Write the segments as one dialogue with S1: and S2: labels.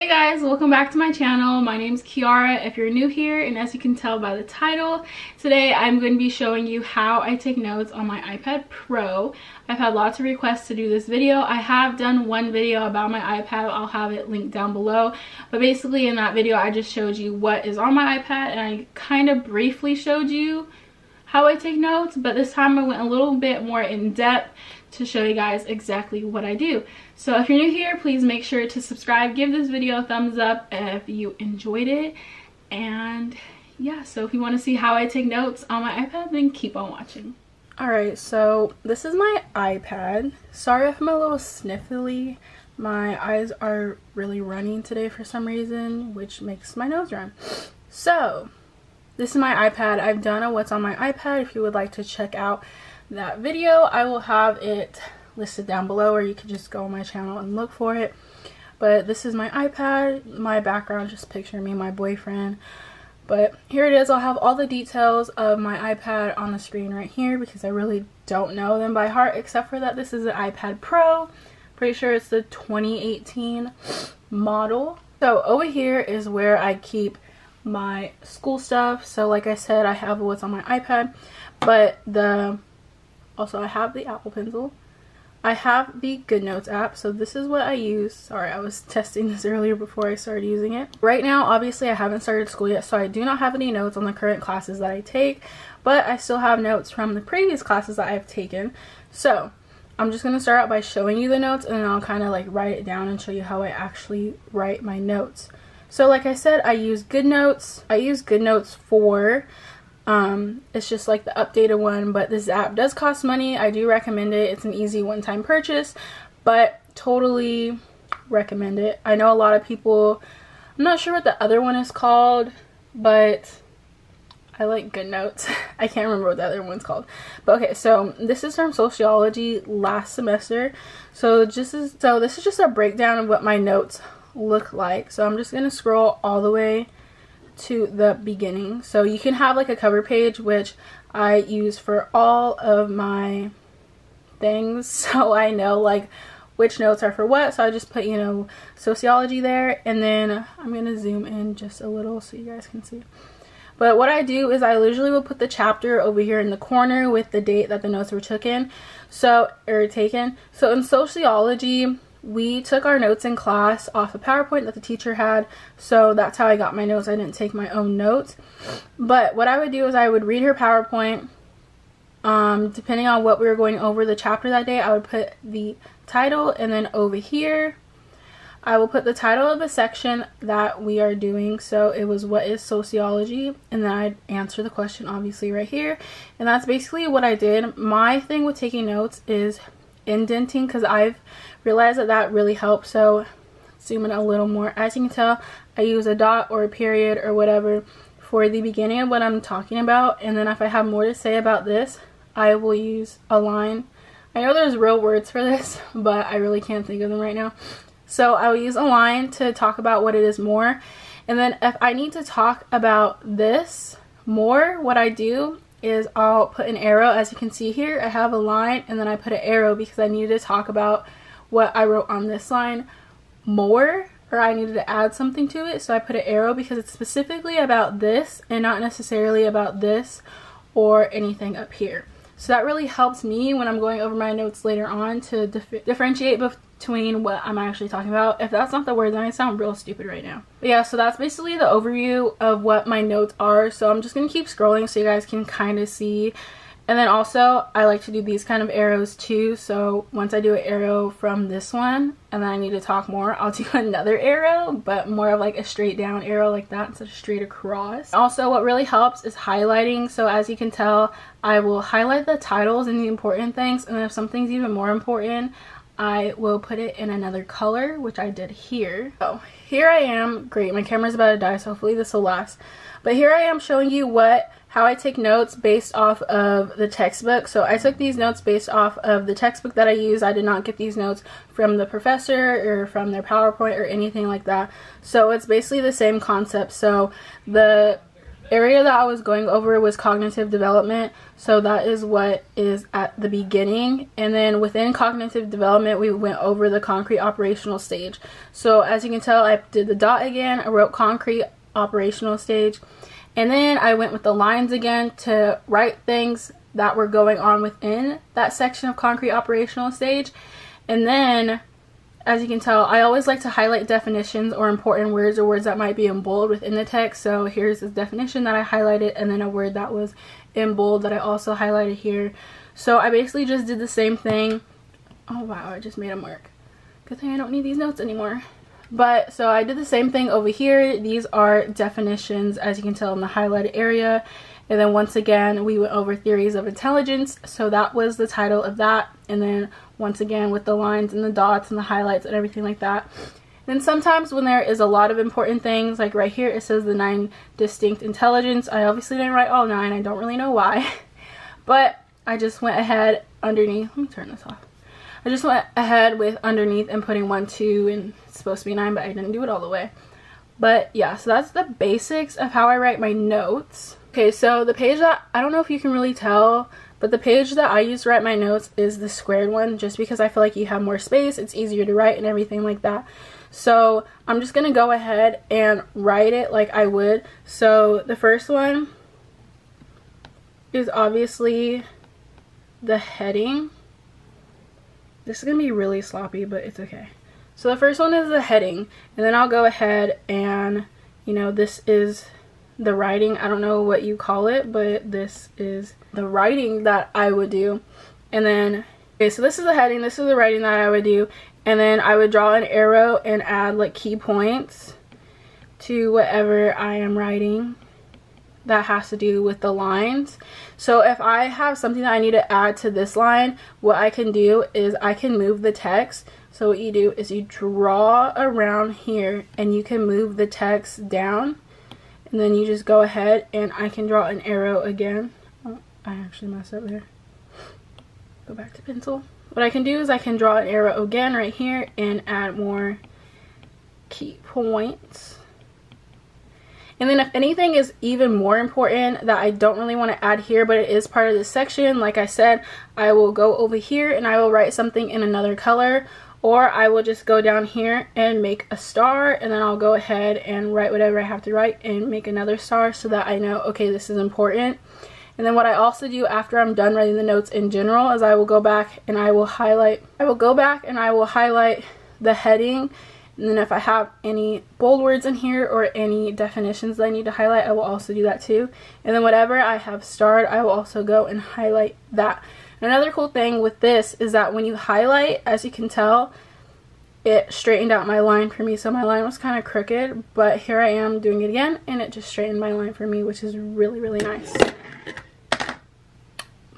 S1: Hey guys, welcome back to my channel. My name is Kiara if you're new here, and as you can tell by the title, today I'm going to be showing you how I take notes on my iPad Pro. I've had lots of requests to do this video. I have done one video about my iPad. I'll have it linked down below, but basically in that video I just showed you what is on my iPad and I kind of briefly showed you how I take notes, but this time I went a little bit more in depth to show you guys exactly what I do. So if you're new here, please make sure to subscribe, give this video a thumbs up if you enjoyed it, and yeah, so if you want to see how I take notes on my iPad, then keep on watching. Alright, so this is my iPad. Sorry if I'm a little sniffly. My eyes are really running today for some reason, which makes my nose run. So this is my iPad. I've done a what's on my iPad. If you would like to check out that video, I will have it listed down below, or you could just go on my channel and look for it. But this is my iPad. My background, just picture me and my boyfriend. But here it is. I'll have all the details of my iPad on the screen right here because I really don't know them by heart, except for that this is an iPad Pro. Pretty sure it's the 2018 model. So over here is where I keep my school stuff. So like I said, I have what's on my iPad, but also I have the Apple Pencil. I have the GoodNotes app, so this is what I use. Sorry, I was testing this earlier before I started using it. Right now, obviously, I haven't started school yet, so I do not have any notes on the current classes that I take, but I still have notes from the previous classes that I've taken. So I'm just going to start out by showing you the notes, and then I'll kind of like write it down and show you how I actually write my notes. So like I said, I use GoodNotes. I use GoodNotes for it's just like the updated one, but this app does cost money. I do recommend it. It's an easy one-time purchase, but totally recommend it. I know a lot of people, I'm not sure what the other one is called, but I like GoodNotes. I can't remember what the other one's called. But okay, so this is from sociology last semester. So this is just a breakdown of what my notes look like. So I'm just gonna scroll all the way to the beginning. So you can have like a cover page, which I use for all of my things, so I know like which notes are for what. So I just put, you know, sociology there, and then I'm gonna zoom in just a little so you guys can see. But what I do is I usually will put the chapter over here in the corner with the date that the notes were taken. So in sociology, we took our notes in class off a PowerPoint that the teacher had, so that's how I got my notes. I didn't take my own notes. But what I would do is I would read her PowerPoint. Depending on what we were going over the chapter that day, I would put the title, and then over here I will put the title of the section that we are doing. So it was what is sociology, and then I'd answer the question obviously right here. And that's basically what I did. My thing with taking notes is indenting, because I've realized that really helps. So zoom in a little more. As you can tell, I use a dot or a period or whatever for the beginning of what I'm talking about, and then if I have more to say about this, I will use a line. I know there's real words for this, but I really can't think of them right now. So I will use a line to talk about what it is more, and then if I need to talk about this more, what I do is I'll put an arrow. As you can see here, I have a line, and then I put an arrow because I needed to talk about what I wrote on this line more, or I needed to add something to it. So I put an arrow because it's specifically about this and not necessarily about this or anything up here. So that really helps me when I'm going over my notes later on to differentiate between what I'm actually talking about. If that's not the word, then I sound real stupid right now. But yeah, so that's basically the overview of what my notes are. So I'm just going to keep scrolling so you guys can kind of see. And then also, I like to do these kind of arrows too. So once I do an arrow from this one, and then I need to talk more, I'll do another arrow, but more of like a straight down arrow like that instead of straight across. Also, what really helps is highlighting. So as you can tell, I will highlight the titles and the important things, and then if something's even more important, I will put it in another color, which I did here. So here I am. Great, my camera's about to die, so hopefully this will last. But here I am showing you how I take notes based off of the textbook. So I took these notes based off of the textbook that I use. I did not get these notes from the professor or from their PowerPoint or anything like that. So it's basically the same concept. So the area that I was going over was cognitive development, so that is what is at the beginning. And then within cognitive development, we went over the concrete operational stage. So as you can tell, I did the dot again, I wrote concrete operational stage, and then I went with the lines again to write things that were going on within that section of concrete operational stage. And then, as you can tell, I always like to highlight definitions or important words or words that might be in bold within the text. So here's this definition that I highlighted, and then a word that was in bold that I also highlighted here. So I basically just did the same thing. Oh wow, I just made a mark. Good thing I don't need these notes anymore. But so I did the same thing over here. These are definitions, as you can tell, in the highlighted area. And then once again, we went over theories of intelligence. So that was the title of that. And then once again with the lines and the dots and the highlights and everything like that. Then sometimes when there is a lot of important things, like right here it says the 9 distinct intelligence. I obviously didn't write all 9. I don't really know why. But I just went ahead underneath. Let me turn this off. I just went ahead with underneath and putting 1, 2, and it's supposed to be 9, but I didn't do it all the way. But yeah, so that's the basics of how I write my notes. Okay, so the page that, I don't know if you can really tell, but the page that I use to write my notes is the squared one, just because I feel like you have more space, it's easier to write and everything like that. So I'm just going to go ahead and write it like I would. So the first one is obviously the heading. This is going to be really sloppy, but it's okay. So the first one is the heading, and then I'll go ahead and, you know, this is the writing. I don't know what you call it, but this is the writing that I would do. And then, okay, so this is the heading, this is the writing that I would do, and then I would draw an arrow and add like key points to whatever I am writing that has to do with the lines. So if I have something that I need to add to this line, what I can do is I can move the text. So what you do is you draw around here and you can move the text down, and then you just go ahead and I can draw an arrow again. Oh, I actually messed up there. Go back to pencil. What I can do is I can draw an arrow again right here and add more key points. And then if anything is even more important that I don't really want to add here, but it is part of this section, like I said, I will go over here and I will write something in another color, or I will just go down here and make a star, and then I'll go ahead and write whatever I have to write and make another star so that I know, okay, this is important. And then what I also do after I'm done writing the notes in general is I will go back and I will highlight, the heading. And then if I have any bold words in here or any definitions that I need to highlight, I will also do that too. And then whatever I have starred, I will also go and highlight that. Another cool thing with this is that when you highlight, as you can tell, it straightened out my line for me. So my line was kind of crooked, but here I am doing it again and it just straightened my line for me, which is really, really nice.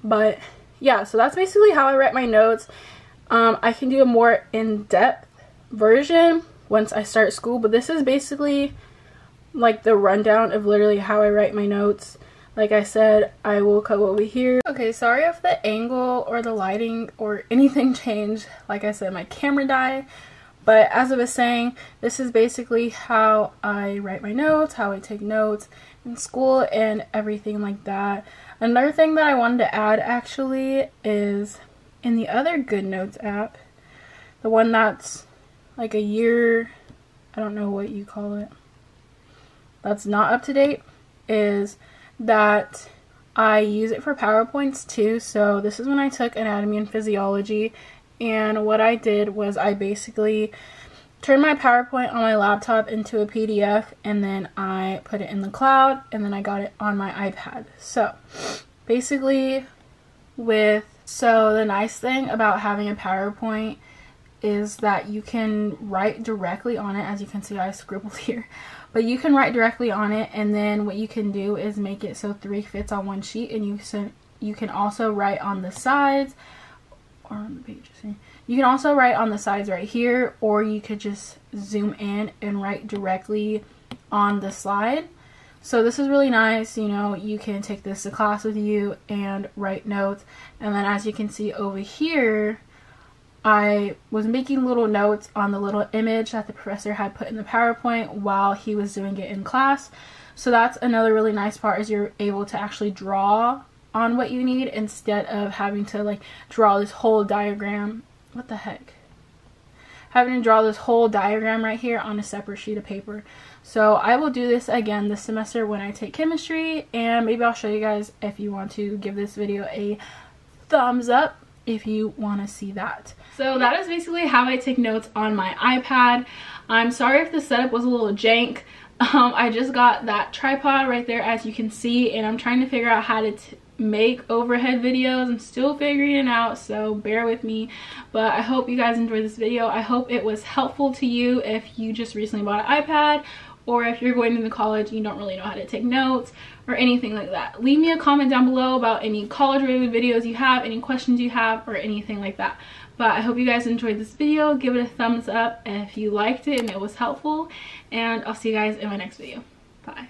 S1: But yeah, so that's basically how I write my notes. I can do a more in-depth version once I start school, but this is basically like the rundown of literally how I write my notes. Like I said, I will come over here. Okay, sorry if the angle or the lighting or anything changed. Like I said, my camera died. But as I was saying, this is basically how I write my notes, how I take notes in school and everything like that. Another thing that I wanted to add actually is in the other GoodNotes app, the one that's like a year, I don't know what you call it, that's not up to date, is that I use it for PowerPoints too. So this is when I took anatomy and physiology, and what I did was I basically turned my PowerPoint on my laptop into a PDF, and then I put it in the cloud, and then I got it on my iPad. So basically so the nice thing about having a PowerPoint is that you can write directly on it. As you can see, I scribbled here, but you can write directly on it, and then what you can do is make it so 3 fits on one sheet, and you can also write on the sides or on the pages. You can also write on the sides right here, or you could just zoom in and write directly on the slide. So this is really nice. You know, you can take this to class with you and write notes. And then as you can see over here, I was making little notes on the little image that the professor had put in the PowerPoint while he was doing it in class. So that's another really nice part, is you're able to actually draw on what you need instead of having to like draw this whole diagram. What the heck? Having to draw this whole diagram right here on a separate sheet of paper. So I will do this again this semester when I take chemistry, and maybe I'll show you guys if you want to give this video a thumbs up if you want to see that. So that is basically how I take notes on my iPad. I'm sorry if the setup was a little jank. I just got that tripod right there, as you can see, and I'm trying to figure out how to make overhead videos. I'm still figuring it out, so bear with me. But I hope you guys enjoyed this video. I hope it was helpful to you if you just recently bought an iPad, or if you're going into college and you don't really know how to take notes or anything like that. Leave me a comment down below about any college related videos you have, any questions you have, or anything like that. But I hope you guys enjoyed this video. Give it a thumbs up if you liked it and it was helpful, and I'll see you guys in my next video. Bye.